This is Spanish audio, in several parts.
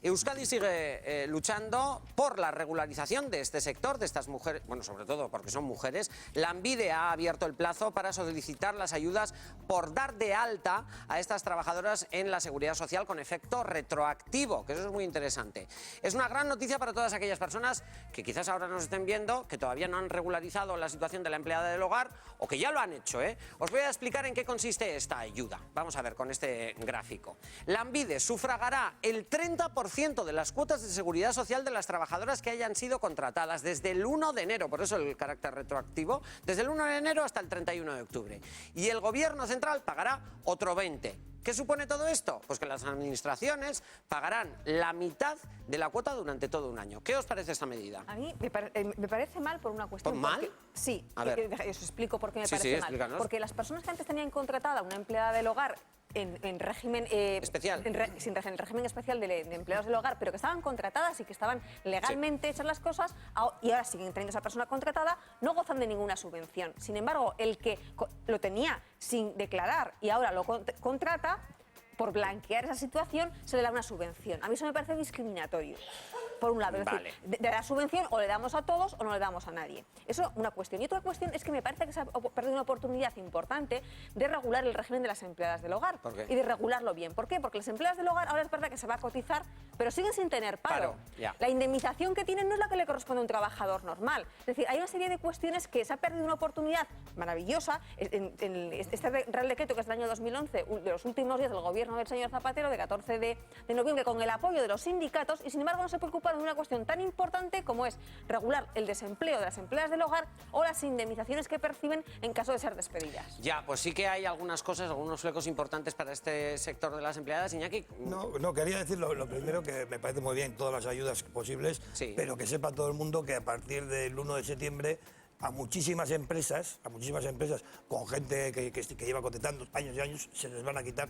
Euskadi sigue luchando por la regularización de este sector, de estas mujeres, bueno, sobre todo porque son mujeres. Lanbide ha abierto el plazo para solicitar las ayudas por dar de alta a estas trabajadoras en la Seguridad Social con efecto retroactivo, que eso es muy interesante. Es una gran noticia para todas aquellas personas que quizás ahora nos estén viendo, que todavía no han regularizado la situación de la empleada del hogar o que ya lo han hecho, ¿eh? Os voy a explicar en qué consiste esta ayuda. Vamos a ver con este gráfico. Lanbide sufragará el 30% de las cuotas de seguridad social de las trabajadoras que hayan sido contratadas desde el 1 de enero, por eso el carácter retroactivo, desde el 1 de enero hasta el 31 de octubre. Y el Gobierno central pagará otro 20%. ¿Qué supone todo esto? Pues que las administraciones pagarán la mitad de la cuota durante todo un año. ¿Qué os parece esta medida? A mí me parece mal por una cuestión. ¿Mal? Porque, sí, a ver. Os explico por qué me parece mal. Explícanos. Porque las personas que antes tenían contratada una empleada del hogar en régimen especial, en el régimen especial de empleados del hogar, pero que estaban contratadas y que estaban legalmente hechas las cosas, y ahora siguen teniendo esa persona contratada, no gozan de ninguna subvención. Sin embargo, el que lo tenía sin declarar y ahora lo contrata, por blanquear esa situación, se le da una subvención. A mí eso me parece discriminatorio, por un lado. Es decir, de la subvención o le damos a todos o no le damos a nadie. Eso una cuestión. Y otra cuestión es que me parece que se ha perdido una oportunidad importante de regular el régimen de las empleadas del hogar. ¿Por qué? Y de regularlo bien. ¿Por qué? Porque las empleadas del hogar ahora es verdad que se va a cotizar, pero siguen sin tener paro. La indemnización que tienen no es la que le corresponde a un trabajador normal. Es decir, hay una serie de cuestiones que se ha perdido una oportunidad maravillosa. En este Real Decreto, que es del año 2011, de los últimos días del Gobierno del señor Zapatero, de 14 de noviembre, con el apoyo de los sindicatos, y sin embargo no se preocuparon de una cuestión tan importante como es regular el desempleo de las empleadas del hogar o las indemnizaciones que perciben en caso de ser despedidas. Ya, pues sí que hay algunas cosas, algunos flecos importantes para este sector de las empleadas. Iñaki. No, quería decir lo primero, que me parece muy bien todas las ayudas posibles, pero que sepa todo el mundo que a partir del 1 de septiembre a muchísimas empresas con gente que lleva cotizando años y años, se les van a quitar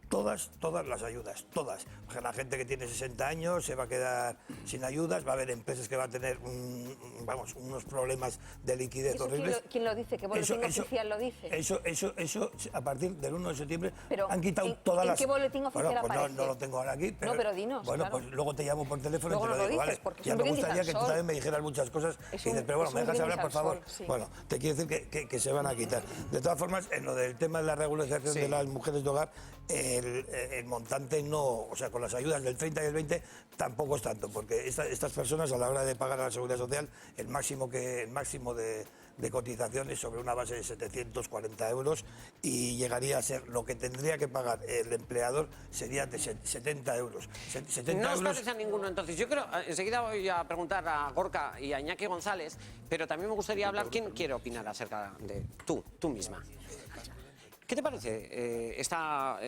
todas las ayudas, todas. Porque la gente que tiene 60 años se va a quedar sin ayudas, va a haber empresas que van a tener unos problemas de liquidez horribles. ¿Quién lo dice? ¿Qué boletín oficial lo dice? Eso, a partir del 1 de septiembre pero han quitado todas las... ¿En qué boletín oficial aparece? No lo tengo ahora aquí, pero... No, pero dinos, bueno, claro. Pues luego te llamo por teléfono luego y te lo digo, ¿vale? Ya me gustaría que tú también me dijeras muchas cosas y dices, pero bueno, ¿me dejas hablar, por favor? Sí. Bueno, te quiero decir que se van a quitar. De todas formas, en lo del tema de la regularización de las mujeres de hogar, el montante no, o sea, con las ayudas del 30 y el 20 tampoco es tanto, porque estas personas a la hora de pagar a la Seguridad Social, el máximo de cotización es sobre una base de 740 euros y llegaría a ser lo que tendría que pagar el empleador sería de 70 euros. 70 no os euros... parece a ninguno, entonces. Yo creo, enseguida voy a preguntar a Gorka y a Iñaki González, pero también me gustaría hablar, ¿quién quiere opinar acerca de tú misma? ¿Qué te parece esta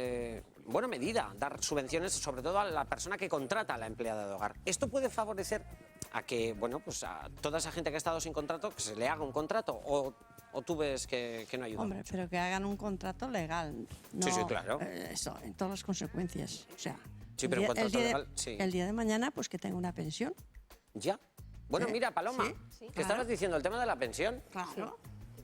buena medida, dar subvenciones sobre todo a la persona que contrata a la empleada de hogar? ¿Esto puede favorecer a que, bueno, pues a toda esa gente que ha estado sin contrato, que se le haga un contrato? ¿O tú ves que no ayuda? Hombre, pero que hagan un contrato legal. No, sí, claro. Eso, en todas las consecuencias. O sea, sí, pero un contrato legal, sí. El día de mañana, pues que tenga una pensión. Ya. Bueno, mira, Paloma, que estabas diciendo el tema de la pensión. Claro.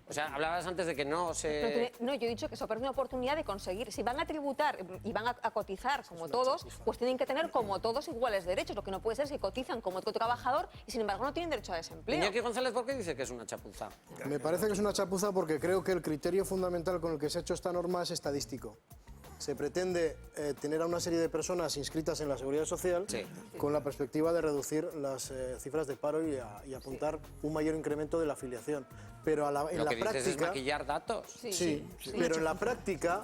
O sea, hablabas antes de que no se... No, yo he dicho que eso pierde una oportunidad de conseguir. Si van a tributar y van a cotizar como todos, pues tienen que tener como todos iguales derechos. Lo que no puede ser es que cotizan como otro trabajador y sin embargo no tienen derecho a desempleo. Iñaki González, ¿por qué dice que es una chapuza? Me parece que es una chapuza porque creo que el criterio fundamental con el que se ha hecho esta norma es estadístico. Se pretende tener a una serie de personas inscritas en la Seguridad Social con la perspectiva de reducir las cifras de paro y apuntar un mayor incremento de la afiliación. Pero en la práctica... Dices es maquillar datos. Sí, pero en la práctica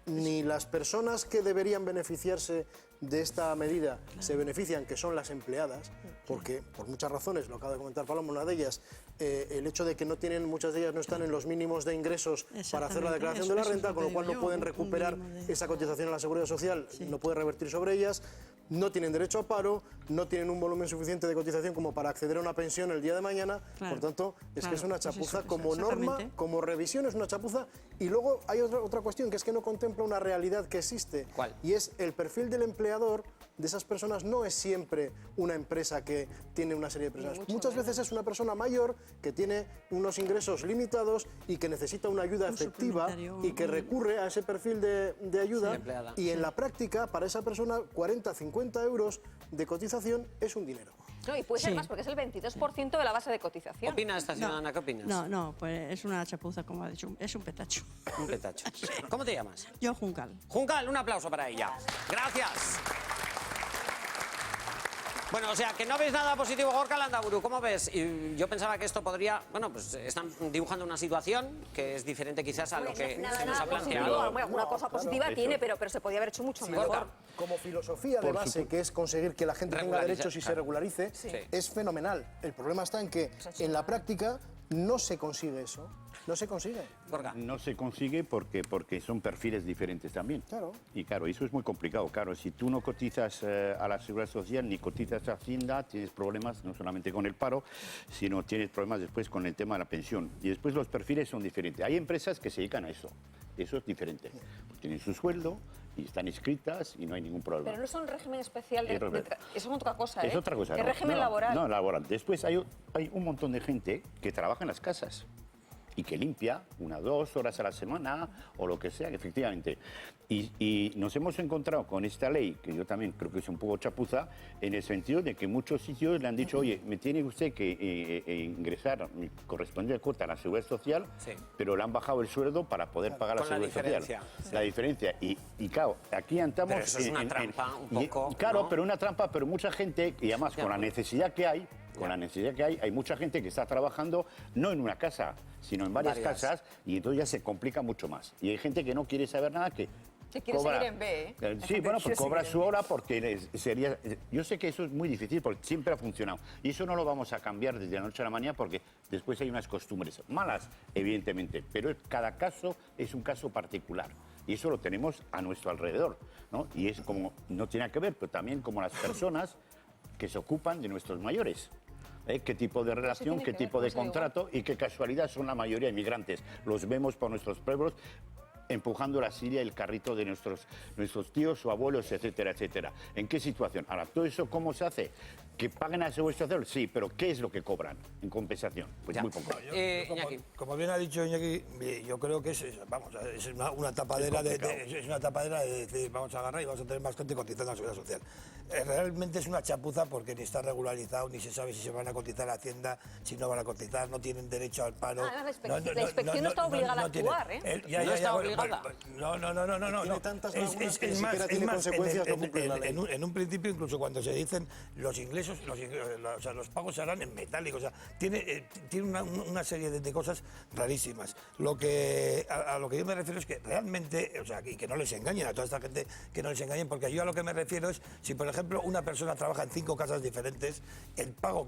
ni las personas que deberían beneficiarse de esta medida se benefician, que son las empleadas, porque por muchas razones, lo acaba de comentar Paloma, una de ellas, el hecho de que muchas de ellas no están en los mínimos de ingresos para hacer la declaración de la renta, con lo cual no pueden recuperar esa cotización a la Seguridad Social, no puede revertir sobre ellas, no tienen derecho a paro, no tienen un volumen suficiente de cotización como para acceder a una pensión el día de mañana, por tanto, es que es una chapuza como norma, como revisión es una chapuza, y luego hay otra cuestión, que es que no contempla una realidad que existe. ¿Cuál? Y es el perfil del empleador de esas personas no es siempre una empresa que tiene una serie de personas. Muchas veces es una persona mayor que tiene unos ingresos limitados y que necesita una ayuda efectiva y que recurre a ese perfil de ayuda. Y en la práctica, para esa persona, 40, 50 euros de cotización es un dinero. No, y puede ser más porque es el 22% de la base de cotización. ¿Opina esta ciudadana? ¿Qué opinas? No, pues es una chapuza, como ha dicho, es un petacho. Un petacho. ¿Cómo te llamas? Yo, Juncal. Juncal, un aplauso para ella. Gracias. Bueno, o sea, que no ves nada positivo, Gorka Landaburu, ¿cómo ves? Y yo pensaba que esto podría... Bueno, pues están dibujando una situación que es diferente quizás a lo que se nos ha planteado. Bueno, alguna cosa positiva tiene, pero se podía haber hecho mucho mejor. Como filosofía de base, que es conseguir que la gente tenga derechos y se regularice, es fenomenal. El problema está en que en la práctica no se consigue eso. No se consigue. Gorka. No se consigue porque son perfiles diferentes también. Claro. Y claro, eso es muy complicado. Claro, si tú no cotizas a la Seguridad Social ni cotizas a Hacienda, tienes problemas no solamente con el paro, sino tienes problemas después con el tema de la pensión. Y después los perfiles son diferentes. Hay empresas que se dedican a eso. Eso es diferente. Tienen su sueldo y están inscritas y no hay ningún problema. Pero no son régimen especial de eso es otra cosa, Es otra cosa. Es régimen laboral. No, laboral. Después hay un montón de gente que trabaja en las casas y que limpia 1 o 2 horas a la semana o lo que sea, efectivamente. Y nos hemos encontrado con esta ley, que yo también creo que es un poco chapuza, en el sentido de que muchos sitios le han dicho, oye, me tiene usted que ingresar mi correspondiente cuota a la Seguridad Social, pero le han bajado el sueldo para poder pagar la Seguridad Social. La diferencia. Y claro, aquí entramos... Pero eso es una trampa, un poco, claro, ¿no? pero una trampa, pero mucha gente, y además con la necesidad que hay, hay mucha gente que está trabajando no en una casa, sino en varias casas, y entonces ya se complica mucho más. Y hay gente que no quiere saber nada, que quiere seguir en B, ¿eh? Sí, bueno, pues cobra su hora porque sería... Yo sé que eso es muy difícil porque siempre ha funcionado. Y eso no lo vamos a cambiar desde la noche a la mañana porque después hay unas costumbres malas, evidentemente, pero cada caso es un caso particular. Y eso lo tenemos a nuestro alrededor, ¿no? Y es como, no tiene que ver, pero también como las personas que se ocupan de nuestros mayores. ¿Qué tipo de relación, qué tipo de contrato y qué casualidad son la mayoría de inmigrantes? Los vemos por nuestros pueblos empujando la silla y el carrito de nuestros tíos o abuelos, etcétera, etcétera. ¿En qué situación? Ahora, ¿todo eso cómo se hace? ¿Que paguen a la Seguridad Social? Sí, pero ¿qué es lo que cobran en compensación? Pues muy poco. Como bien ha dicho Iñaki, yo creo que es una tapadera de decir, vamos a agarrar y vamos a tener más gente cotizando a la Seguridad Social. Realmente es una chapuza porque ni está regularizado, ni se sabe si se van a cotizar a Hacienda, si no van a cotizar, no tienen derecho al paro. La inspección no está obligada a actuar, ¿eh? No está obligada. No. Tiene tantas lagunas que ni Es siquiera tiene consecuencias no cumplir la ley. en un principio, incluso cuando se dicen los ingresos, los pagos se harán en metálico, o sea, tiene una serie de cosas rarísimas. A lo que yo me refiero es que realmente, o sea, y que no les engañen a toda esta gente, que no les engañen, porque yo a lo que me refiero es, si por ejemplo una persona trabaja en 5 casas diferentes, el pago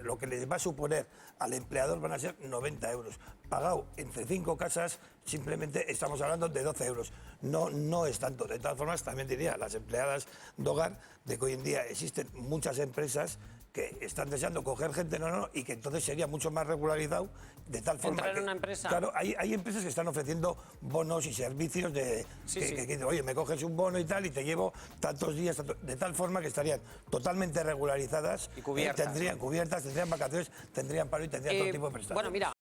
lo que les va a suponer al empleador van a ser 90 euros. Pagado entre 5 casas, simplemente estamos hablando de 12 euros. No es tanto. De todas formas, también diría a las empleadas de hogar de que hoy en día existen muchas empresas que están deseando coger gente, y que entonces sería mucho más regularizado, de tal forma ¿Entrar que... en una empresa? Claro, hay empresas que están ofreciendo bonos y servicios que oye, me coges un bono y tal, y te llevo tantos días, de tal forma que estarían totalmente regularizadas, y cubiertas. Tendrían vacaciones, tendrían paro y tendrían todo tipo de prestaciones. Bueno, mira,